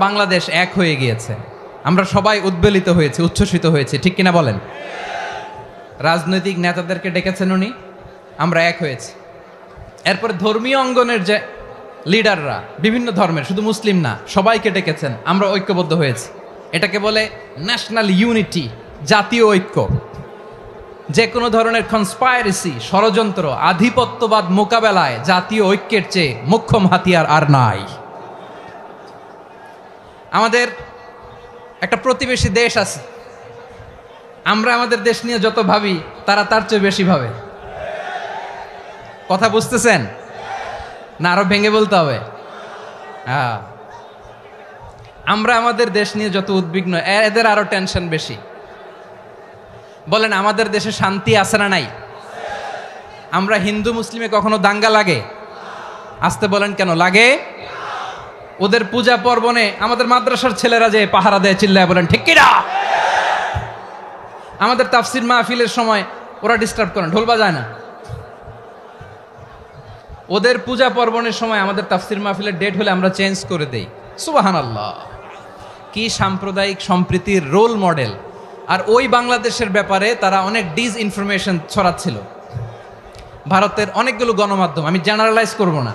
বাংলাদেশ এক হয়ে গিয়েছে, আমরা সবাই উদ্বেলিত হয়েছে, উচ্ছ্বসিত হয়েছে, ঠিক কিনা বলেন? রাজনৈতিক নেতাদেরকে ডেকেছেন উনি, আমরা এক হয়েছি। এরপরে ধর্মীয় অঙ্গনের যে লিডাররা, বিভিন্ন ধর্মের, শুধু মুসলিম না, সবাইকে ডেকেছেন, আমরা ঐক্যবদ্ধ হয়েছি। এটাকে বলে ন্যাশনাল ইউনিটি, জাতীয় ঐক্য। যে কোনো ধরনের কনস্পাইরেসি, ষড়যন্ত্র, আধিপত্যবাদ মোকাবেলায় জাতীয় ঐক্যের চেয়ে মোক্ষম হাতিয়ার আর নাই। আমাদের একটা প্রতিবেশী দেশ আছে, আমরা আমাদের দেশ নিয়ে যত ভাবি তারা তার চেয়ে বেশি ভাবে। কথা বুঝতেছেন না? আরো ভেঙে বলতে হবে। হ্যাঁ, আমরা আমাদের দেশ নিয়ে যত উদ্বিগ্ন, এদের আরো টেনশন বেশি। বলেন, আমাদের দেশে শান্তি আছে না নাই? আমরা হিন্দু মুসলিমে কখনো দাঙ্গা লাগে? আসতে বলেন, কেন লাগে? ওদের পূজা পার্বণে আমাদের মাদ্রাসার ছেলেরা যে পাহারা দেয়, চিল্লায় বলেন ঠিক কিনা? আমাদের তাফসির মাহফিলের সময় ওরা ডিস্টার্ব করেন, ঢোল বাজায় না। ওদের পূজা পার্বণের সময় আমাদের তাফসির মাহফিলের ডেট হলে আমরা চেঞ্জ করে দেই। সুবহানাল্লাহ, কি সাম্প্রদায়িক সম্প্রীতির রোল মডেল। আর ওই বাংলাদেশের ব্যাপারে তারা অনেক ডিসইনফরমেশন ছড়াচ্ছিল। ভারতের অনেকগুলো গণমাধ্যম, আমি জেনারেলাইজ করব না,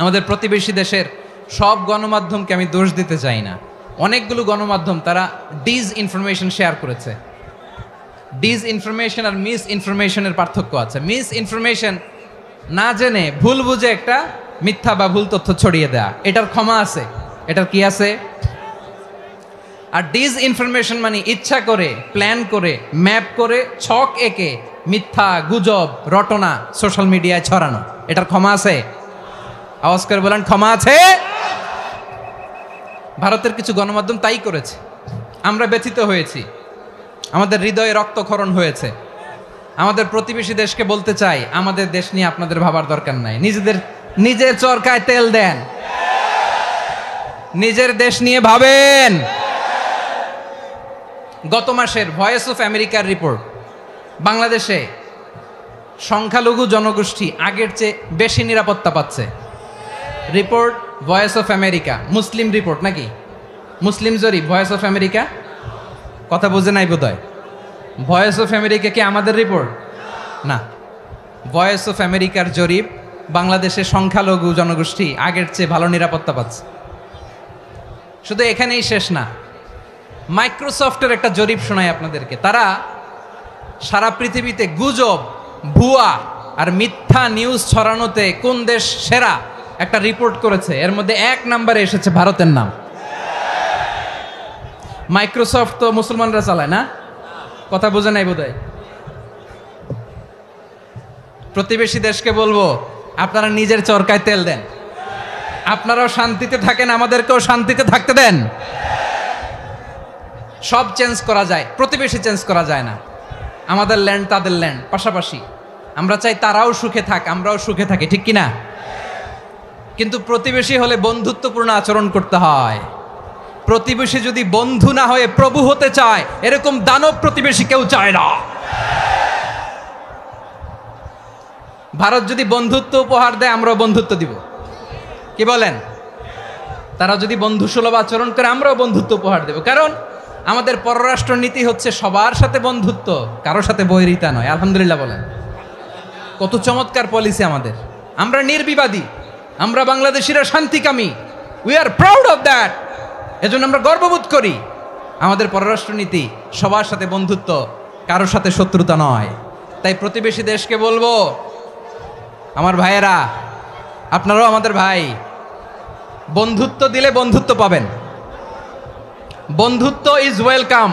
আমাদের প্রতিবেশী দেশের সব গণমাধ্যমকে আমি দোষ দিতে চাই না, অনেকগুলো গণমাধ্যম তারা ডিসইনফরমেশন শেয়ার করেছে। ডিসইনফরমেশন আর মিস ইনফরমেশনের পার্থক্য আছে। মিস ইনফরমেশন না জেনে ভুল বুঝে একটা মিথ্যা বা ভুল তথ্য ছড়িয়ে দেয়া, এটার ক্ষমা আছে, এটার কি আছে? আর ডিসইনফরমেশন মানে ইচ্ছা করে, প্ল্যান করে, ম্যাপ করে, ছক এঁকে মিথ্যা, গুজব, রটনা সোশ্যাল মিডিয়ায় ছড়ানো, এটার ক্ষমা আছে? আওয়াজ করে বলেন, ক্ষমা আছে? ভারতের কিছু গণমাধ্যম তাই করেছে, আমরা ব্যথিত হয়েছি, আমাদের হৃদয়ে রক্তক্ষরণ হয়েছে। আমাদের প্রতিবেশী দেশকে বলতে চাই, আমাদের দেশ নিয়ে আপনাদের ভাবার দরকার নাই, নিজের চরকায় তেল দেন, নিজের দেশ নিয়ে ভাবেন। গত মাসের ভয়েস অফ আমেরিকার রিপোর্ট, বাংলাদেশে সংখ্যালঘু জনগোষ্ঠী আগের চেয়ে বেশি নিরাপত্তা পাচ্ছে। Report voice of America, Muslim report নাকি? মুসলিম জরিপ, ভয়েস অফ আমেরিকা। কথা বুঝে নাই বোধহয়। ভয়েস অফ আমেরিকা কি আমাদের রিপোর্ট না? ভয়েস অফ আমেরিকার জরিপ, বাংলাদেশের সংখ্যালঘু জনগোষ্ঠী আগের চেয়ে ভালো নিরাপত্তা পাচ্ছে। শুধু এখানেই শেষ না, মাইক্রোসফটের একটা জরিপ শোনাই আপনাদেরকে। তারা সারা পৃথিবীতে গুজব, ভুয়া আর মিথ্যা নিউজ ছড়ানোতে কোন দেশ সেরা একটা রিপোর্ট করেছে। এর মধ্যে 1 নম্বরে এসেছে ভারতের নাম। মাইক্রোসফট তো মুসলমানরা চালায় না? কথা বোঝে নাই বোধহয়। প্রতিবেশী দেশকে বলবো, আপনারা নিজের চরকায় তেল দেন, আপনারাও শান্তিতে থাকেন, আমাদেরকেও শান্তিতে থাকতে দেন। সব চেঞ্জ করা যায়, প্রতিবেশী চেঞ্জ করা যায় না। আমাদের ল্যান্ড তাদের ল্যান্ড, পাশাপাশি। আমরা চাই তারাও সুখে থাক, আমরাও সুখে থাকি, ঠিক কিনা? কিন্তু প্রতিবেশী হলে বন্ধুত্বপূর্ণ আচরণ করতে হয়। প্রতিবেশী যদি বন্ধু না হয়ে প্রভু হতে চায়, এরকম দানব প্রতিবেশী কেউ চায় না। ভারত যদি বন্ধুত্ব উপহার দেয়, আমরাও বন্ধুত্ব দিব, কি বলেন? তারা যদি বন্ধুসুলভ আচরণ করে, আমরাও বন্ধুত্ব উপহার দেব। কারণ আমাদের পররাষ্ট্র নীতি হচ্ছে সবার সাথে বন্ধুত্ব, কারোর সাথে বৈরিতা নয়। আলহামদুলিল্লাহ বলেন, কত চমৎকার পলিসি আমাদের। আমরা নির্বিবাদী, আমরা বাংলাদেশিরা শান্তিকামী, we are proud of that. এজন্য আমরা গর্ববোধ করি। আমাদের পররাষ্ট্র নীতি সবার সাথে বন্ধুত্ব, কারোর সাথে শত্রুতা নয়। তাই প্রতিবেশী দেশকে বলবো, আমার ভাইয়েরা, আপনারাও আমাদের ভাই, বন্ধুত্ব দিলে বন্ধুত্ব পাবেন। বন্ধুত্ব ইজ ওয়েলকাম,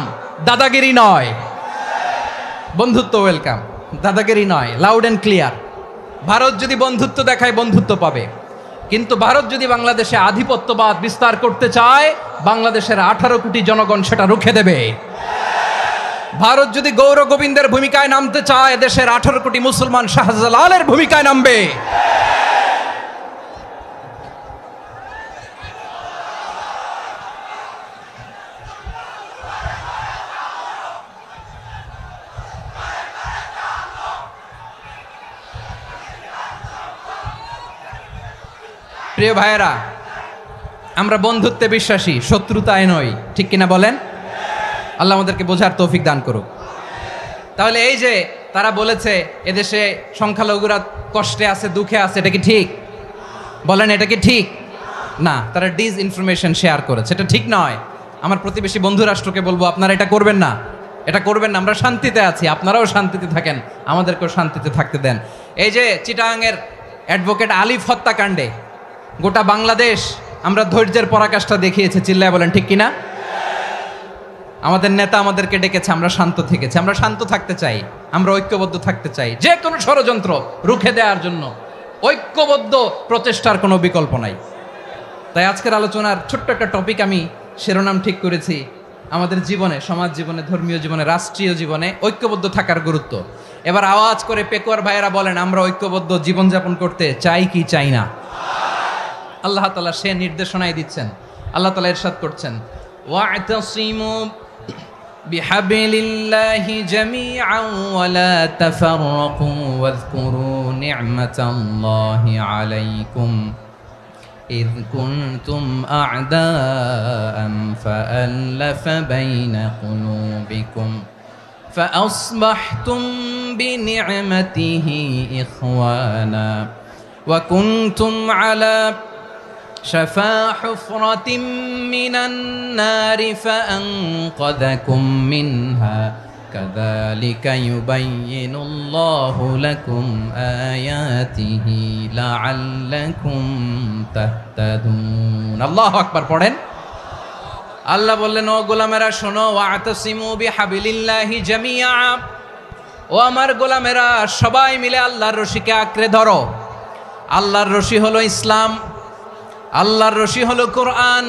দাদাগিরি নয়। বন্ধুত্ব ওয়েলকাম, দাদাগিরি নয়, লাউড অ্যান্ড ক্লিয়ার। ভারত যদি বন্ধুত্ব দেখায়, বন্ধুত্ব পাবে। কিন্তু ভারত যদি বাংলাদেশে আধিপত্যবাদ বিস্তার করতে চায়, বাংলাদেশের 18 কোটি জনগণ সেটা রুখে দেবে। ভারত যদি গৌর গোবিন্দের ভূমিকায় নামতে চায়, দেশের 18 কোটি মুসলমান শাহজালালের ভূমিকায় নামবে। প্রিয় ভাইয়েরা, আমরা বন্ধুত্বে বিশ্বাসী, শত্রুতায় নই, ঠিক কিনা বলেন? আল্লাহ আমাদেরকে বোঝার তৌফিক দান করুক। তাহলে এই যে তারা বলেছে এদেশে সংখ্যালঘুরা কষ্টে আছে, দুঃখে আছে, এটা কি ঠিক? বলেন, এটা কি ঠিক? না, তারা ডিস ইনফরমেশন শেয়ার করেছে, এটা ঠিক নয়। আমার প্রতিবেশী বন্ধু রাষ্ট্রকে বলবো, আপনারা এটা করবেন না, এটা করবেন না। আমরা শান্তিতে আছি, আপনারাও শান্তিতে থাকেন, আমাদেরকেও শান্তিতে থাকতে দেন। এই যে চিটাগাংয়ের অ্যাডভোকেট আলিফ হত্যাকাণ্ডে গোটা বাংলাদেশ আমরা ধৈর্যের পরাকাষ্ঠা দেখিয়েছে, চিল্লায় বলেন ঠিক কিনা? আমাদের নেতা আমাদেরকে ডেকেছে, আমরা শান্ত থেকেছি। আমরা শান্ত থাকতে চাই, আমরা ঐক্যবদ্ধ থাকতে চাই। যে কোনো ষড়যন্ত্র রুখে দেওয়ার জন্য ঐক্যবদ্ধ প্রচেষ্টার কোনো বিকল্প নাই। তাই আজকের আলোচনার ছোট্ট একটা টপিক আমি শিরোনাম ঠিক করেছি, আমাদের জীবনে, সমাজ জীবনে, ধর্মীয় জীবনে, রাষ্ট্রীয় জীবনে ঐক্যবদ্ধ থাকার গুরুত্ব। এবার আওয়াজ করে পেকুয়ার ভাইয়েরা বলেন, আমরা ঐক্যবদ্ধ জীবনযাপন করতে চাই কি চাই না? আল্লাহ তাআলা সে নির্দেশনাই দিচ্ছেন। আল্লাহ তাআলা ইরশাদ করছেন, ওয়া'তাসিমু বিহাবলিল্লাহি জামিআন ওয়া লা তাফাররাকু ওয়াযকুরু নি'মাতাল্লাহি আলাইকুম إذ كنتم أعداء فألف بين قلوبكم فأصبحتم بنعمته إخوانا وكنتم على شفا حفرة من النار فأنقذكم منها كذلك يبين الله لكم آياته لعلكم تهتدون الله أكبر পড়েন। আল্লাহ বললেন, ও গোলামেরা শোনো, ওয়া'তাসিমু বিহাবলিল্লাহি জামিআ, ও আমার গোলামেরা সবাই মিলে আল্লাহর রশিকে আঁকড়ে ধরো। আল্লাহর রশি হলো ইসলাম, আল্লাহর রশি হলো কোরআন।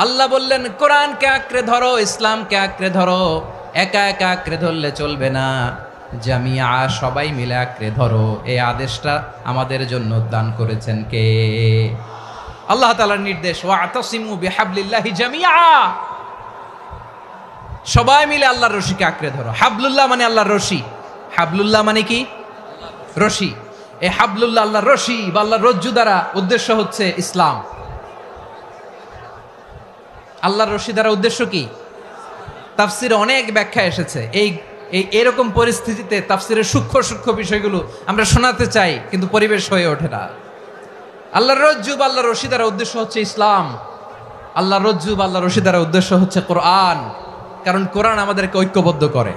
আল্লাহ বললেন কোরআনকে আঁকড়ে ধরো, ইসলামকে আঁকড়ে ধরো। একা একা আঁকড়ে ধরলে চলবে না, জামিয়া, সবাই মিলে আঁকড়ে ধরো। এই আদেশটা আমাদের জন্য দান করেছেন কে? আল্লাহ তাআলার নির্দেশ, ওয়া'তাসিমু বিহাবলিল্লাহি জামিআ, সবাই মিলে আল্লাহর রশিকে আঁকড়ে ধরো। হাবলুল্লাহ মানে আল্লাহর রশি, হাবলুল্লাহ মানে কি? রশি। এই হাবলুল্লাহ আল্লাহর রশি বা আল্লাহর রজ্জু দ্বারা উদ্দেশ্য হচ্ছে ইসলাম। আল্লাহর রশি দ্বারা উদ্দেশ্য কি? তাফসিরে অনেক ব্যাখ্যা এসেছে। এরকম পরিস্থিতিতে তাফসিরের সূক্ষ্ম সূক্ষ্ম বিষয়গুলো আমরা শোনাতে চাই, কিন্তু পরিবেশ হয়ে ওঠে না। আল্লাহর রজ্জু বা আল্লাহর রশি দ্বারা উদ্দেশ্য হচ্ছে ইসলাম। আল্লাহর রজ্জু বা আল্লাহর রশি দ্বারা উদ্দেশ্য হচ্ছে কোরআন, কারণ কোরআন আমাদেরকে ঐক্যবদ্ধ করে,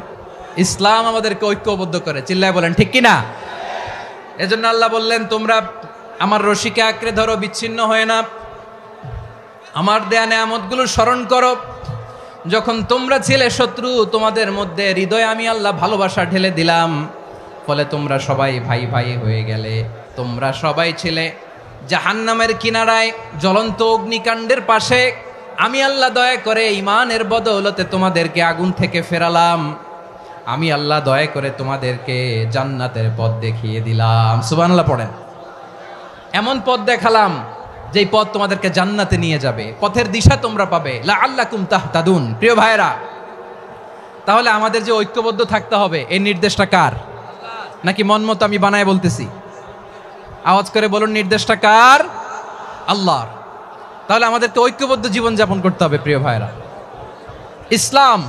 ইসলাম আমাদেরকে ঐক্যবদ্ধ করে। চিল্লায় বলেন ঠিক কিনা? এজন্য আল্লাহ বললেন, তোমরা আমার রশিকে আঁকড়ে ধরো, বিচ্ছিন্ন হয়ে না। আমার দেয়া নেয়ামতগুলো স্মরণ করো। যখন তোমরা ছিলে শত্রু, তোমাদের মধ্যে হৃদয়ে আমি আল্লাহ ভালোবাসা ঢেলে দিলাম, ফলে তোমরা সবাই ভাই ভাই হয়ে গেলে। তোমরা সবাই ছিলে জাহান্নামের কিনারায়, জ্বলন্ত অগ্নিকাণ্ডের পাশে। আমি আল্লাহ দয়া করে ঈমানের বদৌলতে তোমাদেরকে আগুন থেকে ফেরালাম। আমি আল্লাহ দয়া করে তোমাদেরকে জান্নাতের পথ দেখিয়ে দিলাম। সুবহানাল্লাহ পড়েন। এমন পথ দেখালাম যেই পথ তোমাদেরকে জান্নাতে নিয়ে যাবে, পথের দিশা তোমরা পাবে। লাআল্লাকুম তাহতাদুন। প্রিয় ভাইরা, তাহলে আমাদের যে ঐক্যবদ্ধ থাকতে হবে, এই নির্দেশটা কার? নাকি মন মতো আমি বানায় বলতেছি? আওয়াজ করে বলুন, নির্দেশটা কার? আল্লাহর। তাহলে আমাদেরকে ঐক্যবদ্ধ জীবনযাপন করতে হবে। প্রিয় ভাইরা, ইসলাম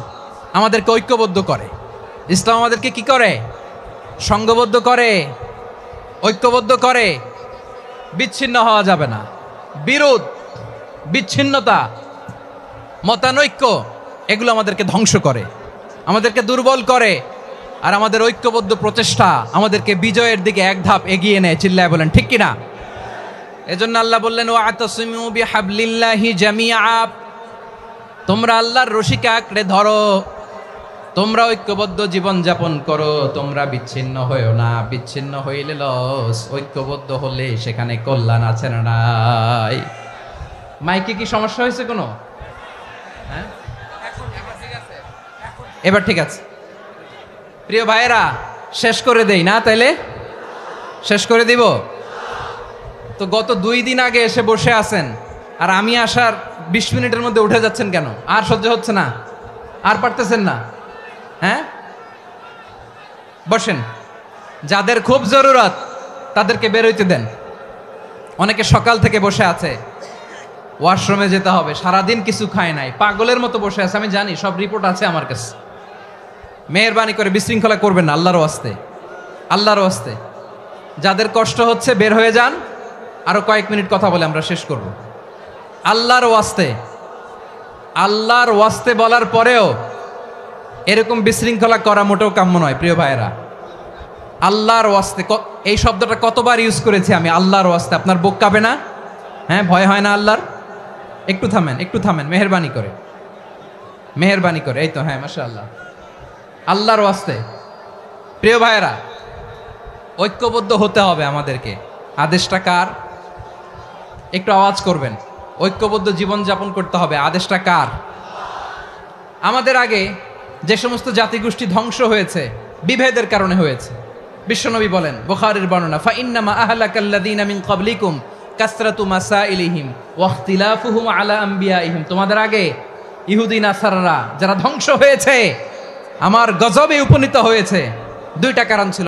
আমাদেরকে ঐক্যবদ্ধ করে। ইসলাম আমাদেরকে কি করে? সংঘবদ্ধ করে, ঐক্যবদ্ধ করে। বিচ্ছিন্ন হওয়া যাবে না। বিরোধ, বিচ্ছিন্নতা, মতানৈক্য, এগুলো আমাদেরকে ধ্বংস করে, আমাদেরকে দুর্বল করে। আর আমাদের ঐক্যবদ্ধ প্রচেষ্টা আমাদেরকে বিজয়ের দিকে এক ধাপ এগিয়ে নেয়। চিল্লায় বলেন ঠিক কিনা? এজন্য আল্লাহ বললেন, ওয়া'তাসিমু বিহাবলিল্লাহি জামিআ, তোমরা আল্লাহর রশিকে আঁকড়ে ধরো, তোমরা ঐক্যবদ্ধ জীবন যাপন করো, তোমরা বিচ্ছিন্ন হয়েও না। বিচ্ছিন্ন হইলে লস, ঐক্যবদ্ধ হলে সেখানে কল্যাণ আছে না নাই? মাইকে কি সমস্যা হয়েছে কোনো? হ্যাঁ, এবার ঠিক আছে। প্রিয় ভাইয়েরা, শেষ করে দেই না? তাইলে শেষ করে দিব তো। গত 2 দিন আগে এসে বসে আছেন, আর আমি আসার 20 মিনিটের মধ্যে উঠে যাচ্ছেন কেন? আর সহ্য হচ্ছে না? আর পারতেছেন না? হ্যাঁ, বসেন। যাদের খুব জরুরত তাদেরকে বের হইতে দেন। অনেকে সকাল থেকে বসে আছে, ওয়াশরুমে যেতে হবে, সারাদিন কিছু খায় নাই, পাগলের মতো বসে আছে, আমি জানি সব রিপোর্ট আছে আমার কাছে। মেহেরবানি করে বিশৃঙ্খলা করবেন না, আল্লাহর ওয়াস্তে, আল্লাহর ওয়াস্তে। যাদের কষ্ট হচ্ছে বের হয়ে যান, আরো কয়েক মিনিট কথা বলে আমরা শেষ করব। আল্লাহর ওয়াস্তে, আল্লাহর ওয়াস্তে বলার পরেও এরকম বিশৃঙ্খলা করা মোটেও কাম্য নয় প্রিয় ভাইয়েরা। আল্লাহর ওয়াস্তে, এই শব্দটা কতবার ইউজ করেছি আমি, আল্লাহর ওয়াস্তে। আপনার বুক কাঁপে না? হ্যাঁ, ভয় হয় না আল্লাহর? একটু থামেন, একটু থামেন, মেহেরবানি করে, মেহেরবানি করে। এই তো, হ্যাঁ, মাশাআল্লাহ। আল্লাহর ওয়াস্তে প্রিয় ভাইয়েরা, ঐক্যবদ্ধ হতে হবে আমাদেরকে। আদেশটা কার? একটু আওয়াজ করবেন। ঐক্যবদ্ধ জীবন যাপন করতে হবে, আদেশটা কার? আমাদের আগে যে সমস্ত জাতিগোষ্ঠী ধ্বংস হয়েছে বিভেদের কারণে হয়েছে। বিশ্বনবী বলেন, বুখারীর বর্ণনা, ফা ইন্নামা আহলাকাল্লাযীনা মিন ক্বাবলিকুম কাসরাতু মাসাইলিহিম ওয়া ইখতিলাফুহুম আলা আমবিয়াইহিম। তোমাদের আগে ইহুদি নাসারারা যারা ধ্বংস হয়েছে, আমার গজবে উপনীত হয়েছে, দুইটা কারণ ছিল।